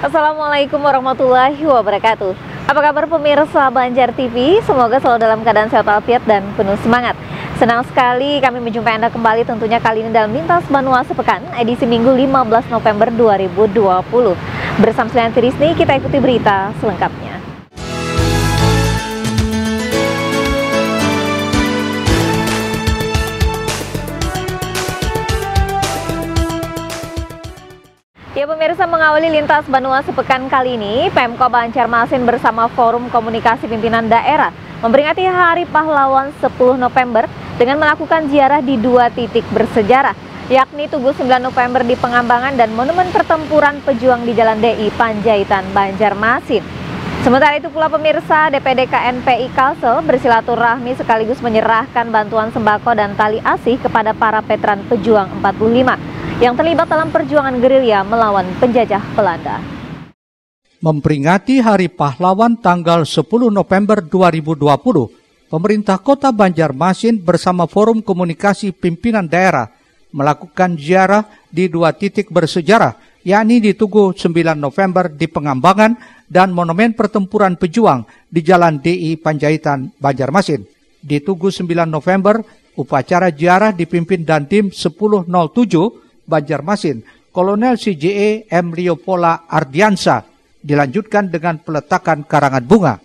Assalamualaikum warahmatullahi wabarakatuh. Apa kabar pemirsa Banjar TV? Semoga selalu dalam keadaan sehat walafiat dan penuh semangat. Senang sekali kami menjumpai Anda kembali tentunya kali ini dalam Lintas Banua Sepekan edisi Minggu 15 November 2020. Bersama saya Tirisni, kita ikuti berita selengkapnya. Ya pemirsa, mengawali Lintas Banua Sepekan kali ini, Pemko Banjarmasin bersama Forum Komunikasi Pimpinan Daerah memperingati Hari Pahlawan 10 November dengan melakukan ziarah di 2 titik bersejarah, yakni Tugu 9 November di Pengambangan dan Monumen Pertempuran Pejuang di Jalan DI Panjaitan, Banjarmasin. Sementara itu pula pemirsa, DPD KNPI Kalsel bersilaturahmi sekaligus menyerahkan bantuan sembako dan tali asih kepada para veteran pejuang 45 yang terlibat dalam perjuangan gerilya melawan penjajah Belanda. Memperingati Hari Pahlawan tanggal 10 November 2020, pemerintah Kota Banjarmasin bersama Forum Komunikasi Pimpinan Daerah melakukan ziarah di 2 titik bersejarah, yakni di Tugu 9 November di Pengambangan dan Monumen Pertempuran Pejuang di Jalan DI Panjaitan, Banjarmasin. Di Tugu 9 November, upacara ziarah dipimpin Dandim 1007 Banjarmasin, Kolonel CJE M. Liopola Ardiansa, dilanjutkan dengan peletakan karangan bunga.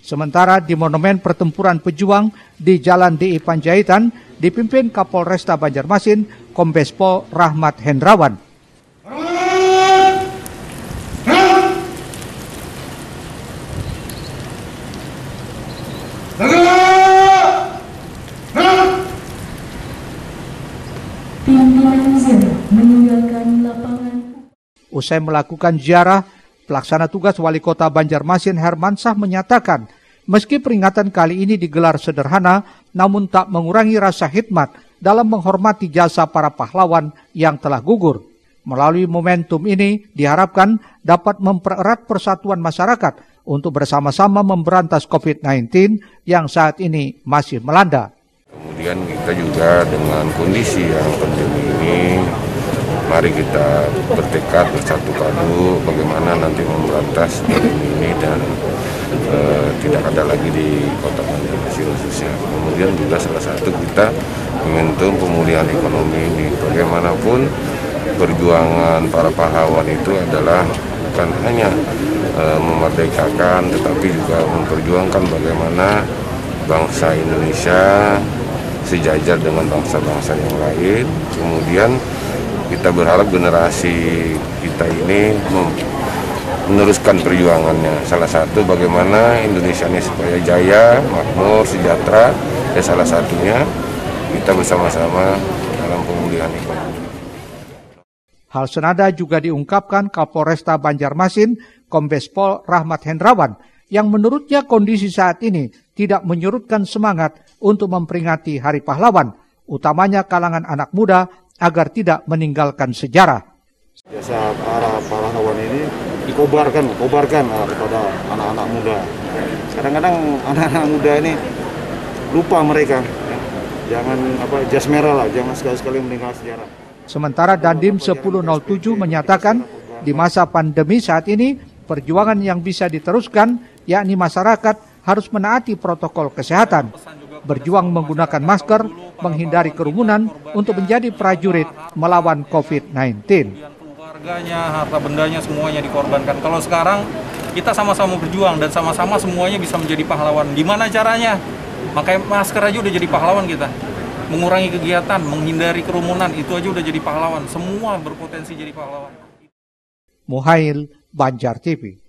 Sementara di Monumen Pertempuran Pejuang di Jalan DI Panjaitan dipimpin Kapolresta Banjarmasin, Kombes Pol Rahmat Hendrawan. Usai melakukan ziarah, pelaksana tugas Wali Kota Banjarmasin Hermansah menyatakan, meski peringatan kali ini digelar sederhana, namun tak mengurangi rasa hikmat dalam menghormati jasa para pahlawan yang telah gugur. Melalui momentum ini diharapkan dapat mempererat persatuan masyarakat untuk bersama-sama memberantas COVID-19 yang saat ini masih melanda. Kemudian kita juga dengan kondisi yang pandemi ini, mari kita bertekad bersatu padu bagaimana nanti memberantas pandemi ini dan tidak ada lagi di Kota Banjarmasin khususnya. Kemudian juga salah satu kita momentum pemulihan ekonomi ini. Bagaimanapun perjuangan para pahlawan itu adalah bukan hanya memerdekakan, tetapi juga memperjuangkan bagaimana bangsa Indonesia sejajar dengan bangsa-bangsa yang lain. Kemudian kita berharap generasi kita ini meneruskan perjuangannya. Salah satu bagaimana Indonesia ini supaya jaya, makmur, sejahtera, dan salah satunya kita bersama-sama dalam pemulihan ekonomi. Hal senada juga diungkapkan Kapolresta Banjarmasin, Kombes Pol Rahmat Hendrawan, yang menurutnya kondisi saat ini tidak menyurutkan semangat untuk memperingati Hari Pahlawan, utamanya kalangan anak muda, agar tidak meninggalkan sejarah. Jasa para pahlawan ini dikobarkan kepada anak-anak muda. Kadang-kadang anak-anak muda ini lupa mereka, jangan jas merah lah, jangan sekali-sekali meninggalkan sejarah. Sementara Dandim 1007 menyatakan di masa pandemi saat ini perjuangan yang bisa diteruskan, yakni masyarakat harus menaati protokol kesehatan, berjuang menggunakan masker, menghindari kerumunan untuk menjadi prajurit melawan COVID-19. Keluarganya, harta bendanya semuanya dikorbankan. Kalau sekarang kita sama-sama berjuang dan sama-sama semuanya bisa menjadi pahlawan. Gimana caranya? Pakai masker aja udah jadi pahlawan kita. Mengurangi kegiatan, menghindari kerumunan, itu aja udah jadi pahlawan. Semua berpotensi jadi pahlawan. Muhail, Banjar TV.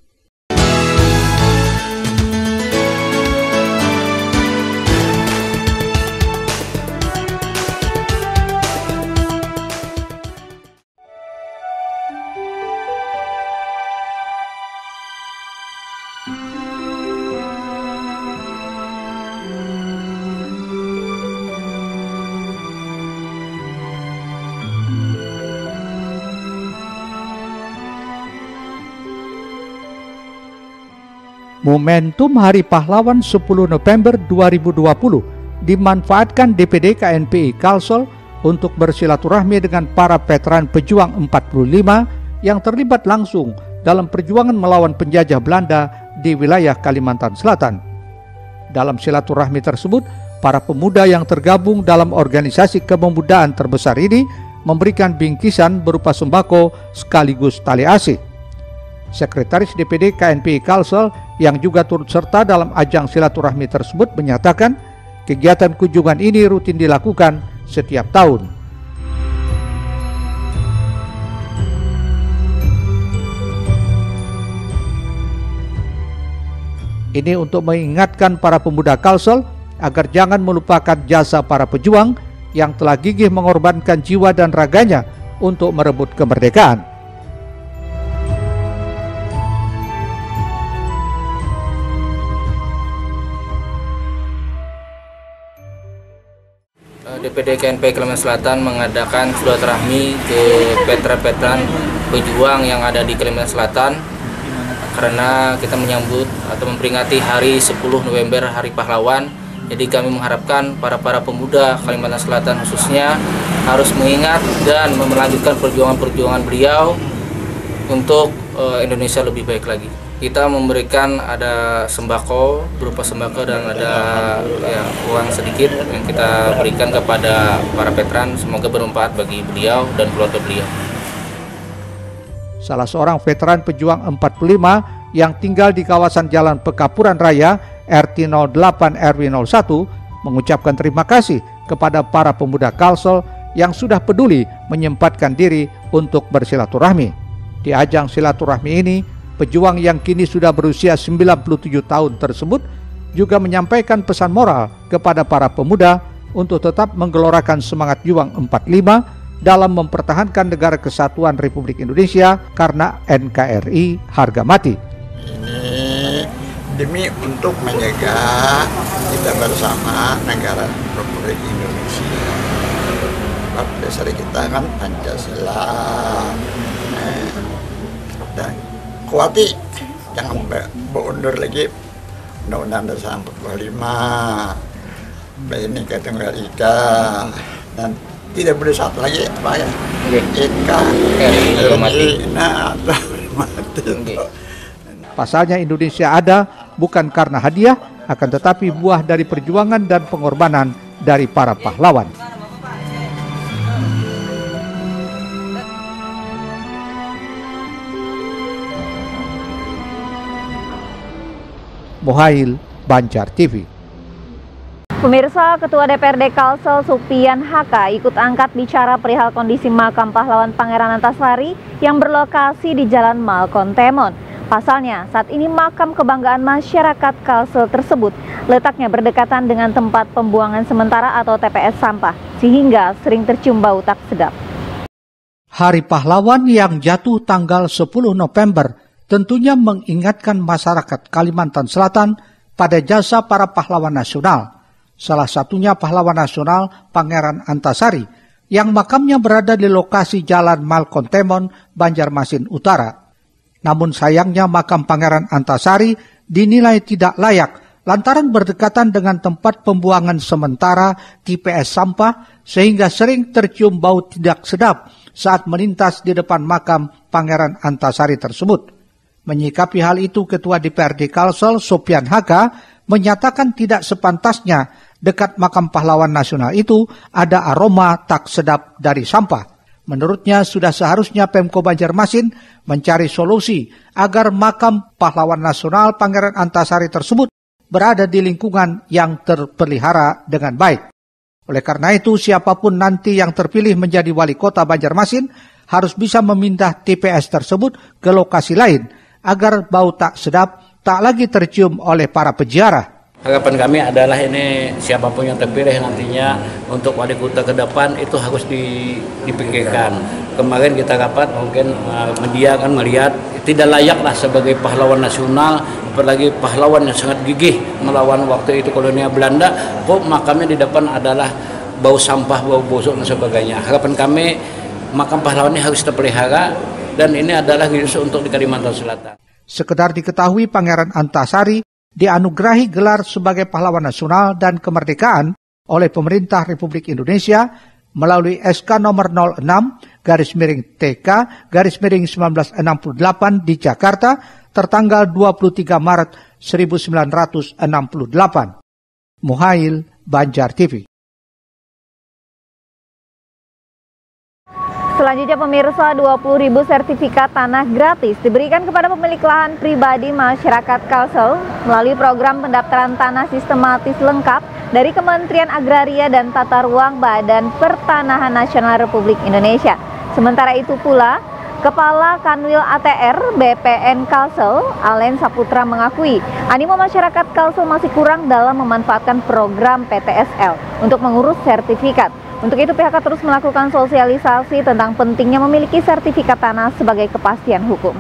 Momentum Hari Pahlawan 10 November 2020 dimanfaatkan DPD KNPI Kalsel untuk bersilaturahmi dengan para veteran pejuang 45 yang terlibat langsung dalam perjuangan melawan penjajah Belanda di wilayah Kalimantan Selatan. Dalam silaturahmi tersebut, para pemuda yang tergabung dalam organisasi kepemudaan terbesar ini memberikan bingkisan berupa sembako sekaligus tali asih. Sekretaris DPD KNPI Kalsel yang juga turut serta dalam ajang silaturahmi tersebut menyatakan kegiatan kunjungan ini rutin dilakukan setiap tahun. Ini untuk mengingatkan para pemuda Kalsel agar jangan melupakan jasa para pejuang yang telah gigih mengorbankan jiwa dan raganya untuk merebut kemerdekaan. DPD KNPI Kalimantan Selatan mengadakan silaturahmi ke veteran-veteran pejuang yang ada di Kalimantan Selatan karena kita menyambut atau memperingati hari 10 November Hari Pahlawan. Jadi kami mengharapkan para pemuda Kalimantan Selatan khususnya harus mengingat dan melanjutkan perjuangan-perjuangan beliau untuk Indonesia lebih baik lagi. Kita memberikan ada sembako, berupa sembako dan ada uang sedikit yang kita berikan kepada para veteran. Semoga bermanfaat bagi beliau dan keluarga beliau. Salah seorang veteran pejuang 45 yang tinggal di kawasan Jalan Pekapuran Raya RT 08 RW 01 mengucapkan terima kasih kepada para pemuda Kalsel yang sudah peduli menyempatkan diri untuk bersilaturahmi. Di ajang silaturahmi ini, pejuang yang kini sudah berusia 97 tahun tersebut juga menyampaikan pesan moral kepada para pemuda untuk tetap menggelorakan semangat juang 45 dalam mempertahankan negara kesatuan Republik Indonesia karena NKRI harga mati. Ini demi untuk menjaga kita bersama negara Republik Indonesia. Sebab dasar kita kan Pancasila. Dan kuati jangan berundur lagi Undang-Undang Dasar 45, Bhinneka Tunggal Ika, dan tidak boleh satu lagi apa ya? Ika, Pasalnya Indonesia ada bukan karena hadiah, akan tetapi buah dari perjuangan dan pengorbanan dari para pahlawan. Mohail, Banjar TV. Pemirsa, Ketua DPRD Kalsel Supian Haka ikut angkat bicara perihal kondisi makam pahlawan Pangeran Antasari yang berlokasi di Jalan Malkon Temon. Pasalnya, saat ini makam kebanggaan masyarakat Kalsel tersebut letaknya berdekatan dengan tempat pembuangan sementara atau TPS sampah, sehingga sering tercium bau tak sedap. Hari Pahlawan yang jatuh tanggal 10 November tentunya mengingatkan masyarakat Kalimantan Selatan pada jasa para pahlawan nasional. Salah satunya pahlawan nasional Pangeran Antasari yang makamnya berada di lokasi Jalan Malkon Temon, Banjarmasin Utara. Namun sayangnya makam Pangeran Antasari dinilai tidak layak lantaran berdekatan dengan tempat pembuangan sementara TPS sampah sehingga sering tercium bau tidak sedap saat melintas di depan makam Pangeran Antasari tersebut. Menyikapi hal itu, Ketua DPRD Kalsel Supian Haka menyatakan tidak sepantasnya dekat makam pahlawan nasional itu ada aroma tak sedap dari sampah. Menurutnya sudah seharusnya Pemko Banjarmasin mencari solusi agar makam pahlawan nasional Pangeran Antasari tersebut berada di lingkungan yang terpelihara dengan baik. Oleh karena itu, siapapun nanti yang terpilih menjadi wali kota Banjarmasin harus bisa memindah TPS tersebut ke lokasi lain agar bau tak sedap tak lagi tercium oleh para peziarah. Harapan kami adalah ini siapapun yang terpilih nantinya untuk wali kota ke depan itu harus dipikirkan. Kemarin kita rapat mungkin media kan melihat tidak layaklah sebagai pahlawan nasional, apalagi pahlawan yang sangat gigih melawan waktu itu kolonial Belanda, kok makamnya di depan adalah bau sampah, bau busuk dan sebagainya. Harapan kami makam pahlawan ini harus terpelihara dan ini adalah khusus untuk di Kalimantan Selatan. Sekedar diketahui Pangeran Antasari dianugerahi gelar sebagai pahlawan nasional dan kemerdekaan oleh pemerintah Republik Indonesia melalui SK nomor 06-TK-1968 di Jakarta tertanggal 23 Maret 1968. Muhail, Banjar TV. Selanjutnya pemirsa, 20.000 sertifikat tanah gratis diberikan kepada pemilik lahan pribadi masyarakat Kalsel melalui program pendaftaran tanah sistematis lengkap dari Kementerian Agraria dan Tata Ruang Badan Pertanahan Nasional Republik Indonesia. Sementara itu pula, Kepala Kanwil ATR BPN Kalsel, Alen Saputra mengakui animo masyarakat Kalsel masih kurang dalam memanfaatkan program PTSL untuk mengurus sertifikat. Untuk itu pihak terus melakukan sosialisasi tentang pentingnya memiliki sertifikat tanah sebagai kepastian hukum.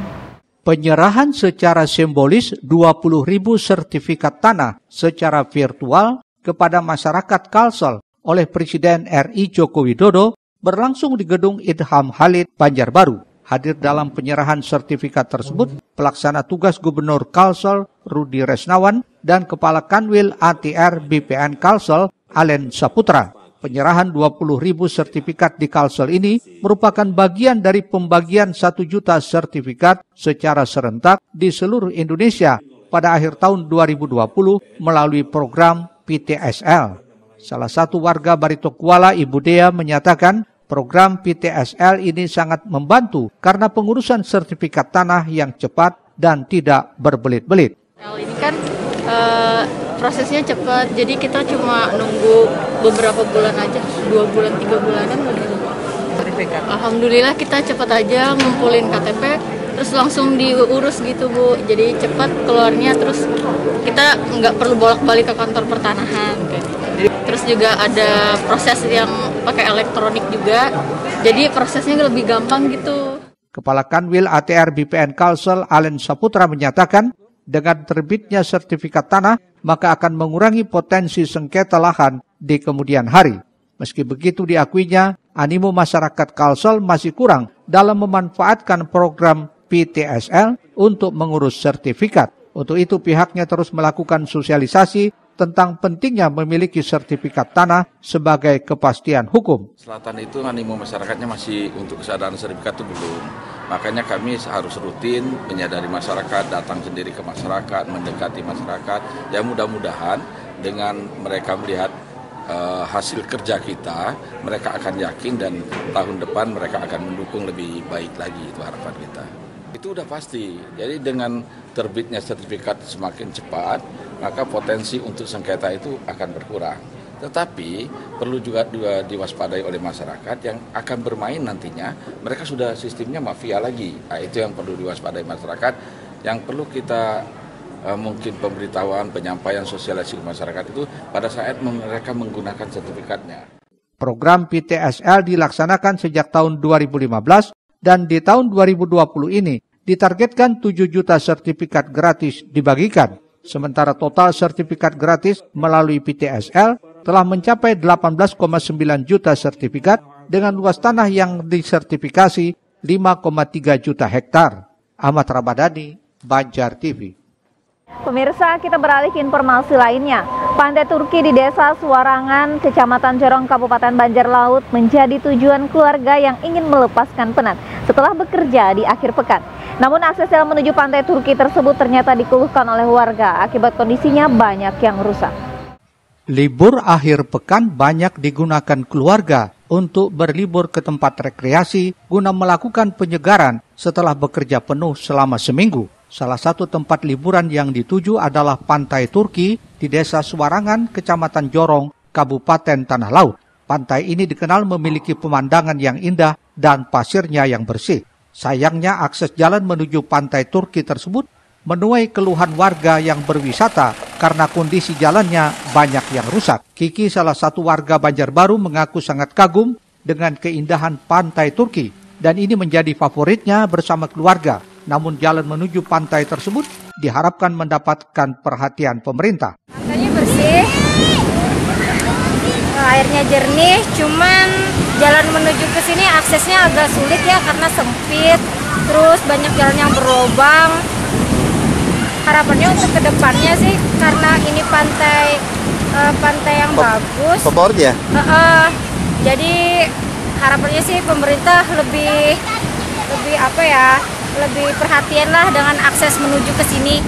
Penyerahan secara simbolis 20.000 sertifikat tanah secara virtual kepada masyarakat Kalsel oleh Presiden RI Joko Widodo berlangsung di Gedung Idham Halid, Banjarbaru. Hadir dalam penyerahan sertifikat tersebut pelaksana tugas Gubernur Kalsel Rudi Resnawan dan Kepala Kanwil ATR BPN Kalsel Alen Saputra. Penyerahan 20.000 sertifikat di Kalsel ini merupakan bagian dari pembagian 1 juta sertifikat secara serentak di seluruh Indonesia pada akhir tahun 2020 melalui program PTSL. Salah satu warga Barito Kuala, Ibu Dea, menyatakan program PTSL ini sangat membantu karena pengurusan sertifikat tanah yang cepat dan tidak berbelit-belit. Ini kan prosesnya cepat, jadi kita cuma nunggu beberapa bulan aja, 2 bulan, 3 bulanan udah. Alhamdulillah kita cepat aja ngumpulin KTP, terus langsung diurus gitu Bu, jadi cepat keluarnya, terus kita nggak perlu bolak-balik ke kantor pertanahan. Terus juga ada proses yang pakai elektronik juga, jadi prosesnya lebih gampang gitu. Kepala Kanwil ATR BPN Kalsel Alen Saputra menyatakan, dengan terbitnya sertifikat tanah, maka akan mengurangi potensi sengketa lahan di kemudian hari. Meski begitu diakuinya, animo masyarakat Kalsel masih kurang dalam memanfaatkan program PTSL untuk mengurus sertifikat. Untuk itu pihaknya terus melakukan sosialisasi tentang pentingnya memiliki sertifikat tanah sebagai kepastian hukum. Selatan itu animo masyarakatnya masih untuk kesadaran sertifikat itu belum. Makanya kami harus rutin menyadari masyarakat, datang sendiri ke masyarakat, mendekati masyarakat. Ya mudah-mudahan dengan mereka melihat hasil kerja kita, mereka akan yakin dan tahun depan mereka akan mendukung lebih baik lagi, itu harapan kita. Itu udah pasti. Jadi dengan terbitnya sertifikat semakin cepat, maka potensi untuk sengketa itu akan berkurang. Tetapi perlu juga diwaspadai oleh masyarakat yang akan bermain nantinya, mereka sudah sistemnya mafia lagi. Nah, itu yang perlu diwaspadai masyarakat, yang perlu kita mungkin pemberitahuan, penyampaian, sosialisasi masyarakat itu pada saat mereka menggunakan sertifikatnya. Program PTSL dilaksanakan sejak tahun 2015 dan di tahun 2020 ini ditargetkan 7 juta sertifikat gratis dibagikan. Sementara total sertifikat gratis melalui PTSL telah mencapai 18,9 juta sertifikat dengan luas tanah yang disertifikasi 5,3 juta hektar. Ahmad Ramadhani, Banjar TV. Pemirsa, kita beralih ke informasi lainnya. Pantai Turki di Desa Suwarangan, Kecamatan Jorong, Kabupaten Banjar Laut menjadi tujuan keluarga yang ingin melepaskan penat setelah bekerja di akhir pekan. Namun akses jalan menuju Pantai Turki tersebut ternyata dikeluhkan oleh warga akibat kondisinya banyak yang rusak. Libur akhir pekan banyak digunakan keluarga untuk berlibur ke tempat rekreasi guna melakukan penyegaran setelah bekerja penuh selama seminggu. Salah satu tempat liburan yang dituju adalah Pantai Turki di Desa Suwarangan, Kecamatan Jorong, Kabupaten Tanah Laut. Pantai ini dikenal memiliki pemandangan yang indah dan pasirnya yang bersih. Sayangnya akses jalan menuju Pantai Turki tersebut menuai keluhan warga yang berwisata karena kondisi jalannya banyak yang rusak. Kiki, salah satu warga Banjarbaru, mengaku sangat kagum dengan keindahan Pantai Turki dan ini menjadi favoritnya bersama keluarga. Namun jalan menuju pantai tersebut diharapkan mendapatkan perhatian pemerintah. Pantainya bersih, airnya jernih, cuman jalan menuju ke sini aksesnya agak sulit ya karena sempit, terus banyak jalan yang berlubang. Harapannya untuk kedepannya sih, karena ini pantai yang bagus. Favorit ya? Jadi harapannya sih pemerintah lebih perhatian lah dengan akses menuju ke sini.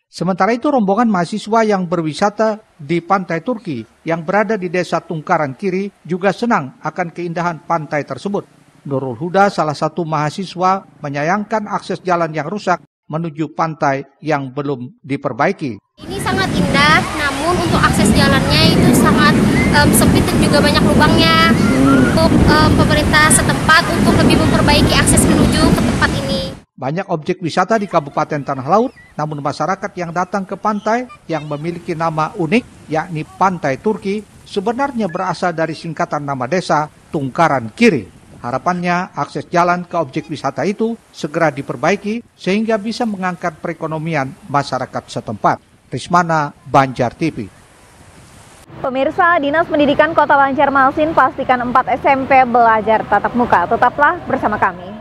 Sementara itu, rombongan mahasiswa yang berwisata di Pantai Turki yang berada di Desa Tungkaran Kiri juga senang akan keindahan pantai tersebut. Nurul Huda, salah satu mahasiswa, menyayangkan akses jalan yang rusak menuju pantai yang belum diperbaiki. Ini sangat indah, namun untuk akses jalannya itu sangat sempit dan juga banyak lubangnya. Untuk pemerintah setempat untuk lebih memperbaiki akses menuju ke tempat ini. Banyak objek wisata di Kabupaten Tanah Laut, namun masyarakat yang datang ke pantai yang memiliki nama unik, yakni Pantai Turki, sebenarnya berasal dari singkatan nama desa Tungkaran Kiri. Harapannya akses jalan ke objek wisata itu segera diperbaiki sehingga bisa mengangkat perekonomian masyarakat setempat. Rismana, Banjar TV. Pemirsa, Dinas Pendidikan Kota Banjarmasin pastikan 4 SMP belajar tatap muka. Tetaplah bersama kami.